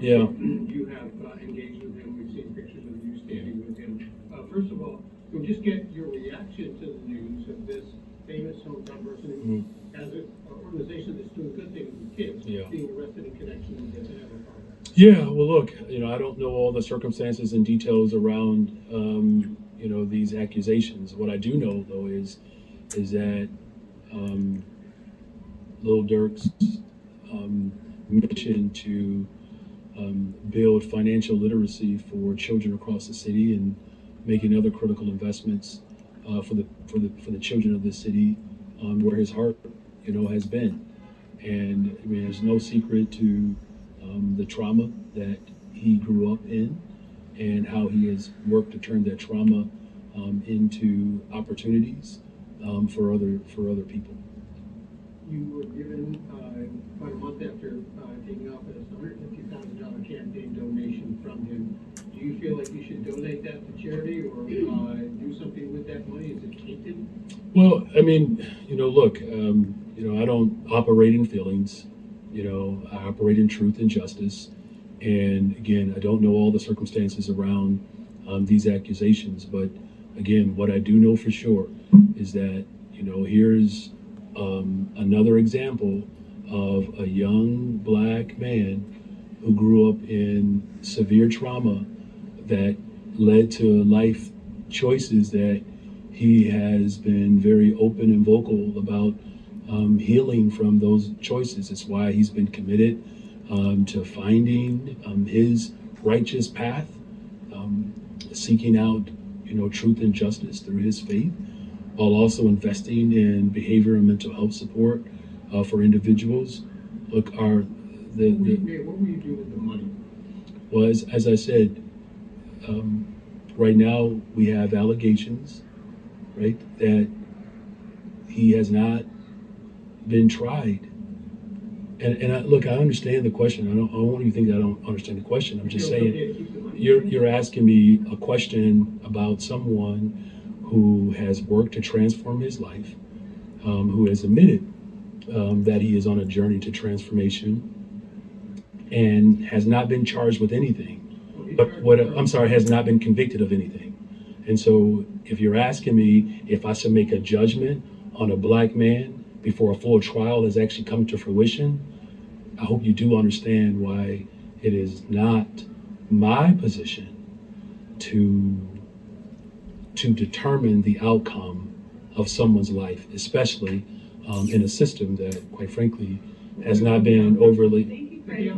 Yeah. You have engaged with him. We've seen pictures of you standing with him. First of all, we'll just get your reaction to the news of this famous hometown person who has an organization that's doing good things with kids being arrested in connection with this and ever followed. Yeah, well, look, I don't know all the circumstances and details around, these accusations. What I do know, though, is that um, Lil Durk's mission to build financial literacy for children across the city and making other critical investments for the children of the city, where his heart, has been. And I mean, there's no secret to the trauma that he grew up in and how he has worked to turn that trauma into opportunities for other people. You were given about a month after taking office a $150,000 campaign donation from him. Do you feel like you should donate that to charity or do something with that money? Is it tainted? Well, I mean, look, I don't operate in feelings. I operate in truth and justice. And again, I don't know all the circumstances around these accusations, but again, what I do know for sure is that, here's another example of a young black man who grew up in severe trauma that led to life choices that he has been very open and vocal about healing from those choices. It's why he's been committed to finding his righteous path, seeking out, truth and justice through his faith, while also investing in behavior and mental health support for individuals. Look, what will you do with the money? Well, as I said, right now we have allegations, right, that he has not been tried. And look, I understand the question. I don't want you to think that I don't understand the question. I'm just saying, you're asking me a question about someone who has worked to transform his life, who has admitted that he is on a journey to transformation and has not been charged with anything. Has not been convicted of anything. And so if you're asking me if I should make a judgment on a black man before a full trial has actually come to fruition, I hope you do understand why it is not my position to determine the outcome of someone's life, especially in a system that, quite frankly, has not been overly. We have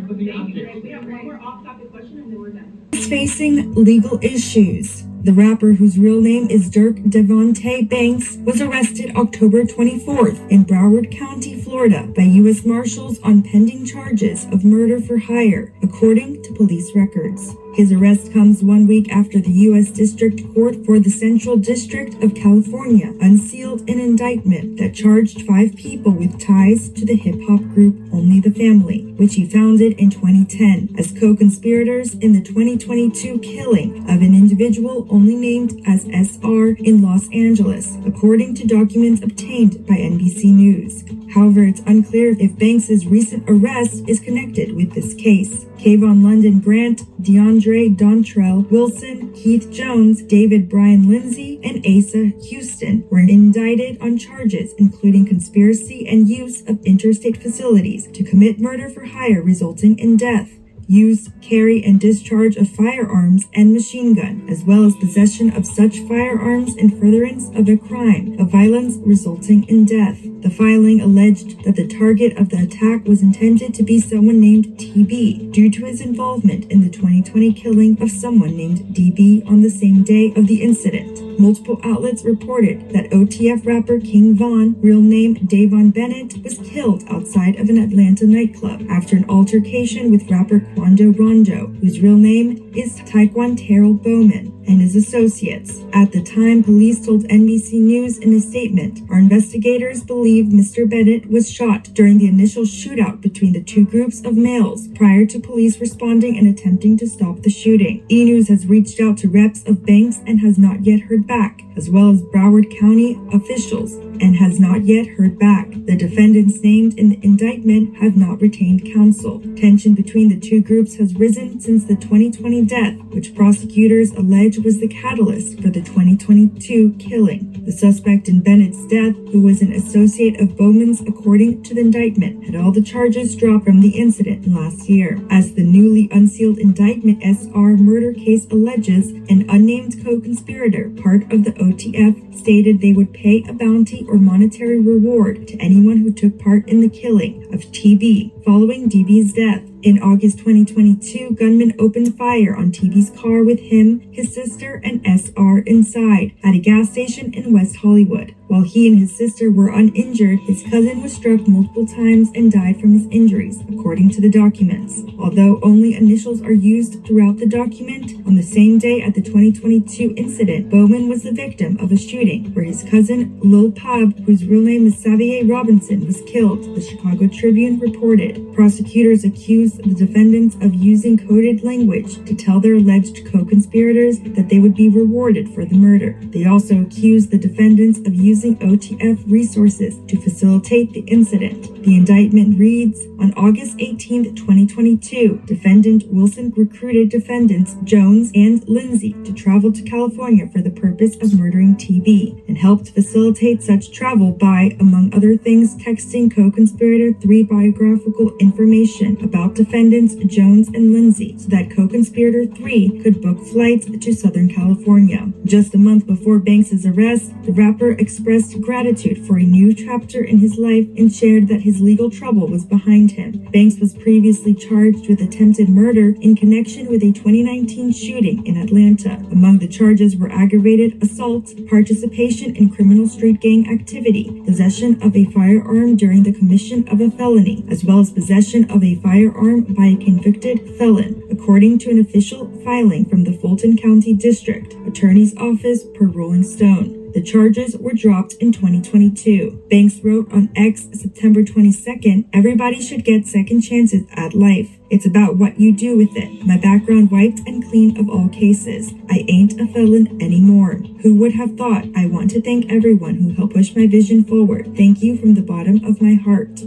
one more off-topic question and then we're done. Is facing legal issues. The rapper, whose real name is Durk Devontae Banks, was arrested October 24th in Broward County, Florida, by U.S. Marshals on pending charges of murder for hire, according to police records. His arrest comes 1 week after the U.S. District Court for the Central District of California unsealed an indictment that charged 5 people with ties to the hip-hop group Only the Family, which he founded in 2010, as co-conspirators in the 2022 killing of an individual only named as SR in Los Angeles, according to documents obtained by NBC News. However, it's unclear if Banks' recent arrest is connected with this case. Kayvon London Grant, DeAndre Dontrell Wilson, Keith Jones, David Brian Lindsay, and Asa Houston were indicted on charges including conspiracy and use of interstate facilities to commit murder for hire resulting in death, use, carry, and discharge of firearms and machine gun, as well as possession of such firearms in furtherance of a crime of violence resulting in death. The filing alleged that the target of the attack was intended to be someone named TB due to his involvement in the 2020 killing of someone named DB on the same day of the incident. Multiple outlets reported that OTF rapper King Von, real name Davon Bennett, was killed outside of an Atlanta nightclub after an altercation with rapper Quando Rondo, whose real name is Taekwon Terrell Bowman. and his associates. At the time, police told NBC News in a statement, "Our investigators believe Mr. Bennett was shot during the initial shootout between the two groups of males prior to police responding and attempting to stop the shooting." E! News has reached out to reps of Banks and has not yet heard back, as well as Broward County officials, and has not yet heard back. The defendants named in the indictment have not retained counsel. Tension between the two groups has risen since the 2020 death, which prosecutors allege was the catalyst for the 2022 killing. The suspect in Bennett's death, who was an associate of Bowman's according to the indictment, had all the charges dropped from the incident last year. As the newly unsealed indictment SR murder case alleges, an unnamed co-conspirator, part of the OTF, stated they would pay a bounty or monetary reward to anyone who took part in the killing of TB following DB's death. In August 2022, gunmen opened fire on TB's car with him, his sister, and SR inside at a gas station in West Hollywood. While he and his sister were uninjured, his cousin was struck multiple times and died from his injuries, according to the documents. Although only initials are used throughout the document, on the same day at the 2022 incident, Bowman was the victim of a shooting where his cousin, Lil Pub, whose real name is Xavier Robinson, was killed, the Chicago Tribune reported. Prosecutors accused the defendants of using coded language to tell their alleged co-conspirators that they would be rewarded for the murder. They also accused the defendants of using OTF resources to facilitate the incident. The indictment reads, on August 18, 2022, defendant Wilson recruited defendants Jones and Lindsay to travel to California for the purpose of murdering TB and helped facilitate such travel by, among other things, texting co-conspirator 3 biographical information about defendants Jones and Lindsay so that co-conspirator 3 could book flights to Southern California. Just a month before Banks' arrest, the rapper expressed gratitude for a new chapter in his life and shared that his legal trouble was behind him. Banks was previously charged with attempted murder in connection with a 2019 shooting in Atlanta. Among the charges were aggravated assault, participation in criminal street gang activity, possession of a firearm during the commission of a felony, as well as possession of a firearm by a convicted felon, according to an official filing from the Fulton County District Attorney's Office per Rolling Stone. The charges were dropped in 2022. Banks wrote on X September 22nd, "Everybody should get second chances at life. It's about what you do with it. My background wiped and clean of all cases. I ain't a felon anymore. Who would have thought? I want to thank everyone who helped push my vision forward. Thank you from the bottom of my heart."